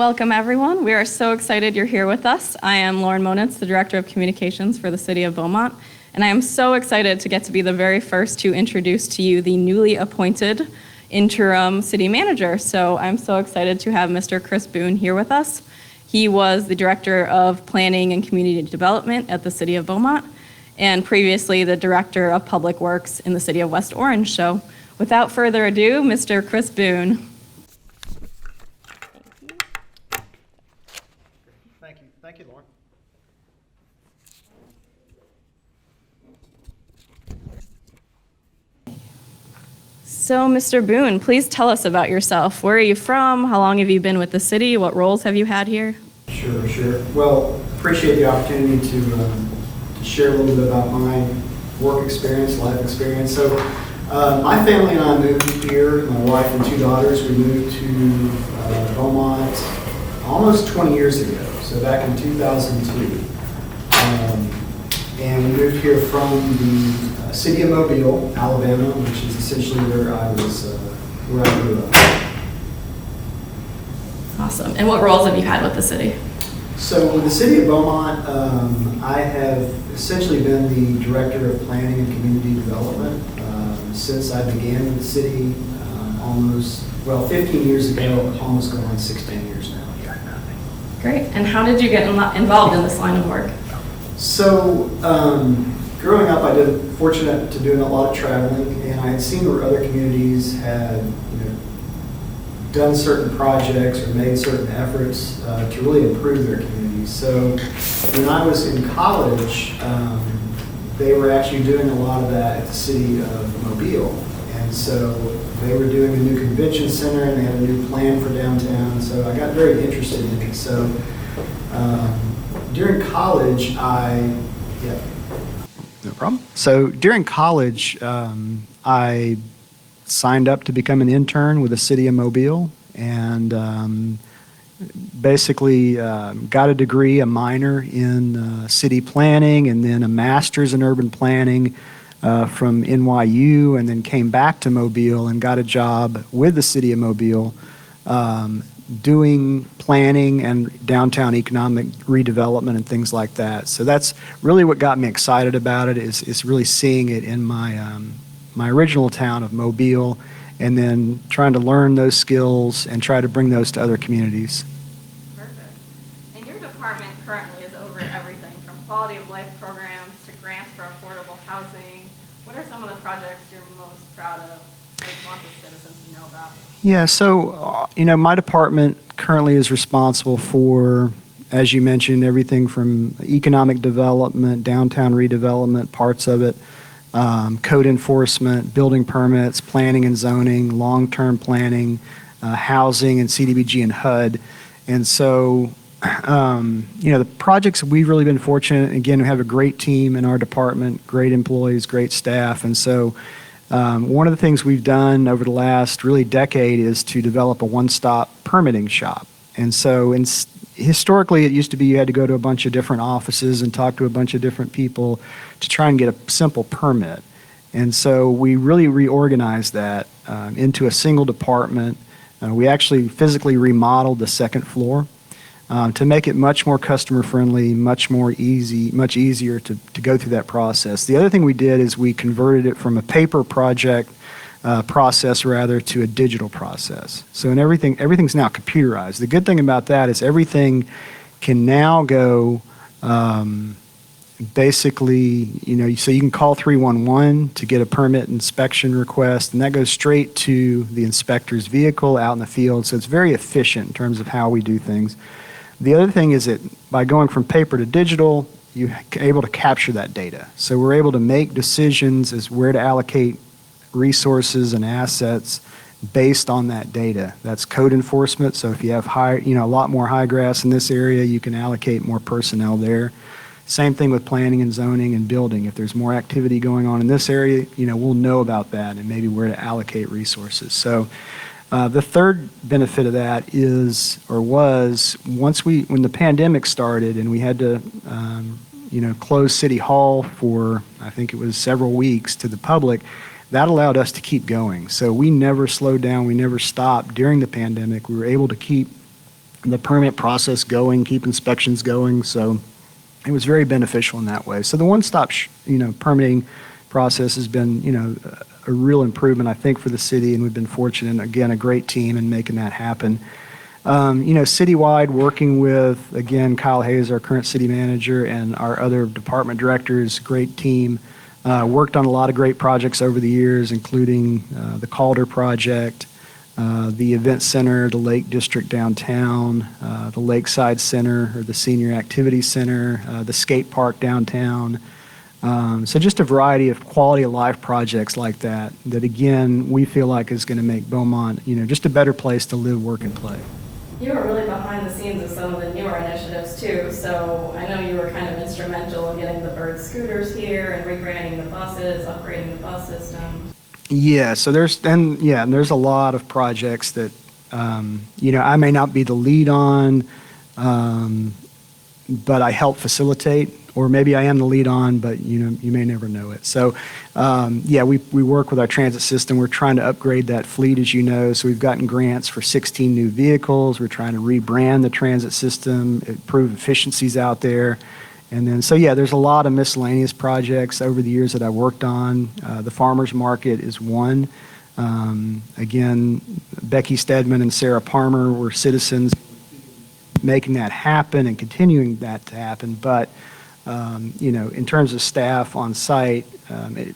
Welcome, everyone. We are so excited you're here with us. I am Lauren Monitz, the Director of Communications for the City of Beaumont, and I am so excited to get to be the very first to introduce to you the newly appointed Interim City Manager. So I'm so excited to have Mr. Chris Boone here with us. He was the Director of Planning and Community Development at the City of Beaumont, and previously the Director of Public Works in the City of West Orange. So without further ado, Mr. Chris Boone. Thank you, Lauren. So, Mr. Boone, please tell us about yourself. Where are you from? How long have you been with the city? What roles have you had here? Sure. Well, appreciate the opportunity to share a little bit about my work experience, life experience. So, my family and I moved here. My wife and two daughters. We moved to Beaumont almost 20 years ago. So back in 2002, and we moved here from the city of Mobile, Alabama, which is essentially where I grew up. Awesome. And what roles have you had with the city? So with the city of Beaumont, I have essentially been the Director of Planning and Community Development since I began with the city 15 years ago, almost going on 16 years now. Great. And how did you get involved in this line of work? So, growing up, I was fortunate to doing a lot of traveling, and I had seen where other communities had, done certain projects or made certain efforts to really improve their communities. So, when I was in college, they were actually doing a lot of that at the city of Mobile, and so they were doing a new convention center, and they had a new plan for downtown. So I got very interested in it. So during college, No problem. So during college, I signed up to become an intern with the city of Mobile, and basically got a degree, a minor in city planning, and then a master's in urban planning from NYU, and then came back to Mobile and got a job with the city of Mobile doing planning and downtown economic redevelopment and things like that. So that's really what got me excited about it, is really seeing it in my original town of Mobile, and then trying to learn those skills and try to bring those to other communities. Perfect. And your department currently is over everything from quality of life programs to grants for affordable housing. What are some of the projects you're most proud of, or want the citizens to know about? Yeah, so, my department currently is responsible for, as you mentioned, everything from economic development, downtown redevelopment, parts of it, code enforcement, building permits, planning and zoning, long-term planning, housing, and CDBG and HUD. And so, the projects, we've really been fortunate. Again, we have a great team in our department, great employees, great staff. And so one of the things we've done over the last really decade is to develop a one-stop permitting shop. And so historically, it used to be you had to go to a bunch of different offices and talk to a bunch of different people to try and get a simple permit. And so we really reorganized that into a single department. We actually physically remodeled the second floor to make it much more customer friendly, much easier to go through that process. The other thing we did is we converted it from a paper process to a digital process. So everything's now computerized. The good thing about that is everything can now go basically, so you can call 311 to get a permit inspection request, and that goes straight to the inspector's vehicle out in the field. So it's very efficient in terms of how we do things. The other thing is that by going from paper to digital, you're able to capture that data. So we're able to make decisions as where to allocate resources and assets based on that data. That's code enforcement. So if you have a lot more high grass in this area, you can allocate more personnel there. Same thing with planning and zoning and building. If there's more activity going on in this area, we'll know about that and maybe where to allocate resources. So the third benefit of that was when the pandemic started and we had to close City Hall for, I think it was several weeks to the public, that allowed us to keep going. So we never slowed down, we never stopped during the pandemic. We were able to keep the permit process going, keep inspections going. So it was very beneficial in that way. So the one-stop, permitting process has been, a real improvement, I think, for the city, and we've been fortunate, again, a great team in making that happen. Citywide, working with, again, Kyle Hayes, our current city manager, and our other department directors, great team. Worked on a lot of great projects over the years, including the Calder project, the event center, the Lake District downtown, the Lakeside Center, or the Senior Activity Center, the skate park downtown. So just a variety of quality of life projects like that, again, we feel like is going to make Beaumont, just a better place to live, work, and play. You were really behind the scenes of some of the newer initiatives too, so I know you were kind of instrumental in getting the Bird scooters here and rebranding the buses, upgrading the bus system. Yeah, so there's a lot of projects that, I may not be the lead on, but I help facilitate, or maybe I am the lead on, but you may never know it. So, we work with our transit system. We're trying to upgrade that fleet, as you know. So we've gotten grants for 16 new vehicles. We're trying to rebrand the transit system, improve efficiencies out there. And then, there's a lot of miscellaneous projects over the years that I worked on. The farmers market is one. Again, Becky Stedman and Sarah Palmer were citizens making that happen and continuing that to happen. But, in terms of staff on site,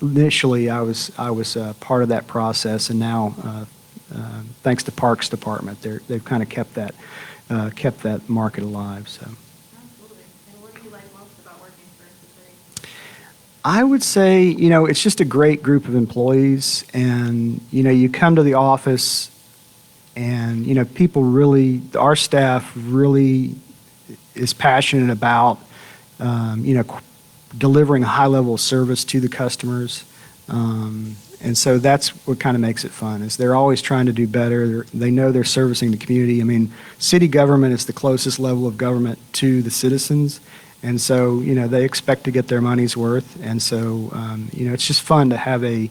initially I was part of that process, and now, thanks to Parks Department, they've kind of kept that market alive. So. Absolutely. And what do you like most about working for the city? I would say, it's just a great group of employees, and, you come to the office and, our staff really is passionate about, delivering a high level of service to the customers. And so that's what kind of makes it fun, is they're always trying to do better. They know they're servicing the community. I mean, city government is the closest level of government to the citizens. And so, they expect to get their money's worth. And so, it's just fun to have a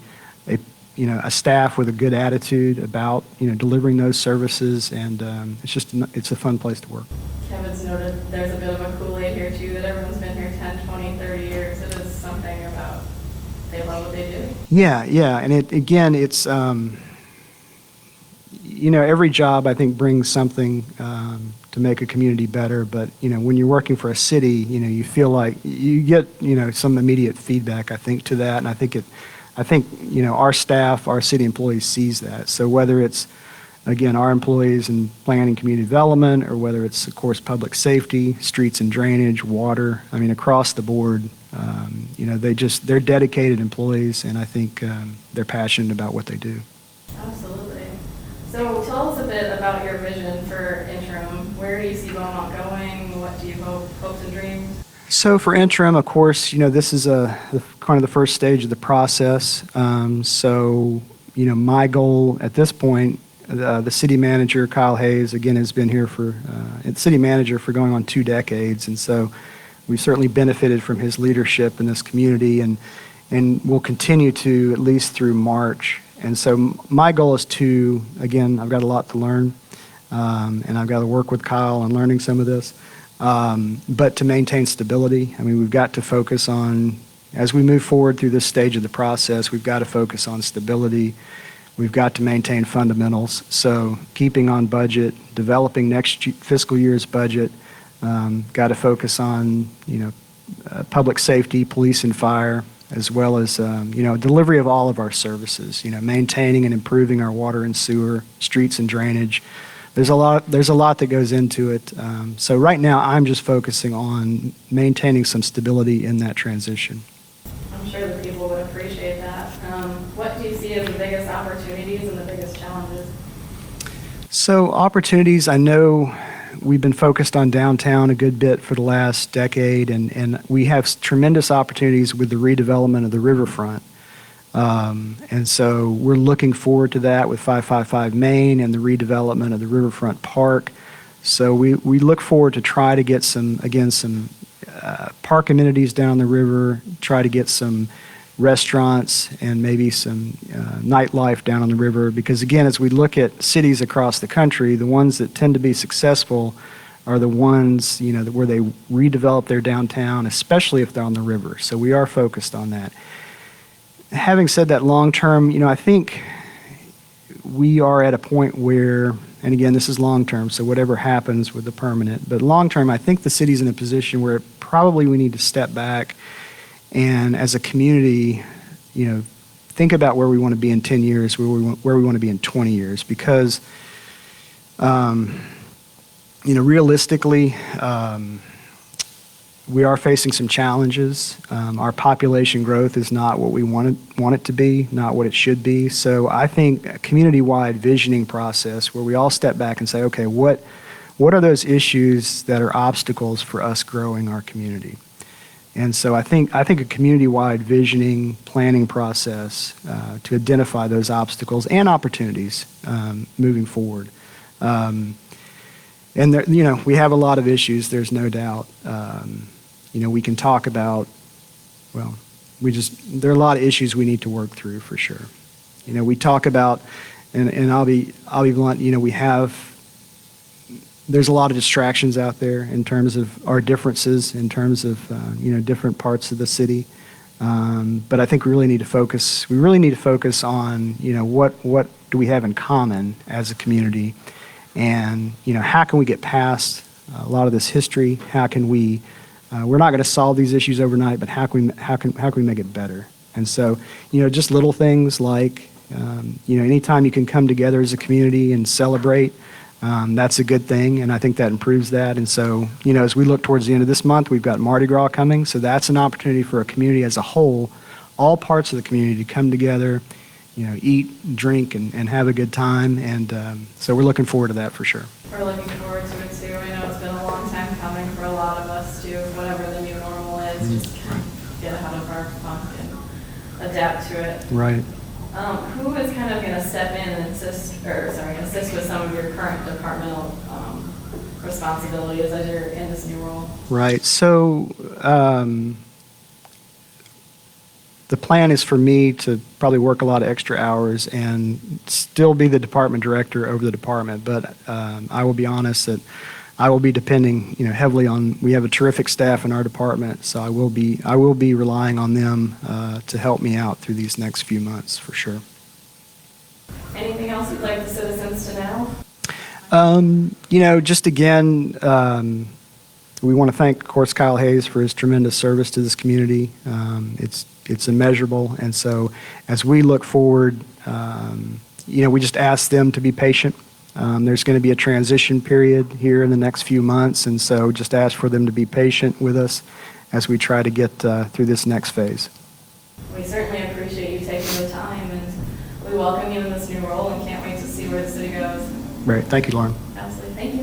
staff with a good attitude about, delivering those services. And it's a fun place to work. Kevin's noted there's a bit of a Kool-Aid here too, that everyone's been here 10, 20, 30 years. It is something about they love what they do. Yeah. And it's, every job I think brings something to make a community better. But, when you're working for a city, you feel like you get, some immediate feedback, I think, to that. And I think, our staff, our city employees sees that. So whether it's, again, our employees in planning, community development, or whether it's, of course, public safety, streets and drainage, water, I mean, across the board, they're dedicated employees, and I think they're passionate about what they do. Absolutely. So tell us a bit about your vision for Interim. Where do you see Beaumont going? What do you hopes and dreams? So for Interim, of course, this is kind of the first stage of the process. My goal at this point, the city manager, Kyle Hayes, again, has been here city manager for going on 2 decades. And so we've certainly benefited from his leadership in this community, and will continue to at least through March. And so my goal is I've got a lot to learn, and I've got to work with Kyle on learning some of this, but to maintain stability. I mean, we've got to focus on, as we move forward through this stage of the process, we've got to focus on stability. We've got to maintain fundamentals. So keeping on budget, developing next fiscal year's budget, got to focus on, public safety, police and fire, as well as, delivery of all of our services, maintaining and improving our water and sewer, streets and drainage. There's a lot that goes into it. So right now I'm just focusing on maintaining some stability in that transition. I'm sure the people would appreciate that. What do you see as the biggest opportunities and the biggest challenges? So opportunities, I know we've been focused on downtown a good bit for the last decade, and we have tremendous opportunities with the redevelopment of the riverfront. And so we're looking forward to that with 555 Main and the redevelopment of the riverfront park. So we look forward to try to get some park amenities down the river, try to get some restaurants and maybe some nightlife down on the river. Because again, as we look at cities across the country, the ones that tend to be successful are the ones, where they redevelop their downtown, especially if they're on the river. So we are focused on that. Having said that, long term, I think we are at a point where, and again, this is long term, so whatever happens with the permanent, but long term, I think the city's in a position where probably we need to step back and as a community, think about where we want to be in 10 years, where we want to be in 20 years, because realistically, we are facing some challenges. Our population growth is not what we want it to be, not what it should be. So I think a community-wide visioning process where we all step back and say, okay, what are those issues that are obstacles for us growing our community? And so I think a community-wide visioning planning process to identify those obstacles and opportunities moving forward. And there, we have a lot of issues. There's no doubt. We can talk about. Well, there are a lot of issues we need to work through for sure. We talk about, and I'll be blunt. There's a lot of distractions out there in terms of our differences, in terms of different parts of the city. But I think we really need to focus. We really need to focus on what do we have in common as a community. And how can we get past a lot of this history? How can we? We're not going to solve these issues overnight, but how can we make it better? And so, just little things like, anytime you can come together as a community and celebrate, that's a good thing, and I think that improves that. And so, as we look towards the end of this month, we've got Mardi Gras coming, so that's an opportunity for a community as a whole, all parts of the community to come together, eat, drink, and have a good time. And so we're looking forward to that for sure. We're looking forward to it too. I know it's been a long time coming for a lot of us too, whatever the new normal is, just kind of get out of our funk and adapt to it. Right. Who is kind of going to step in and assist with some of your current departmental responsibilities as you're in this new role? Right. So the plan is for me to probably work a lot of extra hours and still be the department director over the department. But I will be honest that I will be depending, heavily on. We have a terrific staff in our department, so I will be relying on them to help me out through these next few months for sure. Anything else you'd like the citizens to know? Just again, we want to thank, of course, Kyle Hayes for his tremendous service to this community. It's immeasurable, and so as we look forward, we just ask them to be patient. There's going to be a transition period here in the next few months, and so just ask for them to be patient with us as we try to get through this next phase. We certainly appreciate you taking the time, and we welcome you in this new role and can't wait to see where the city goes. Great. Thank you, Lauren.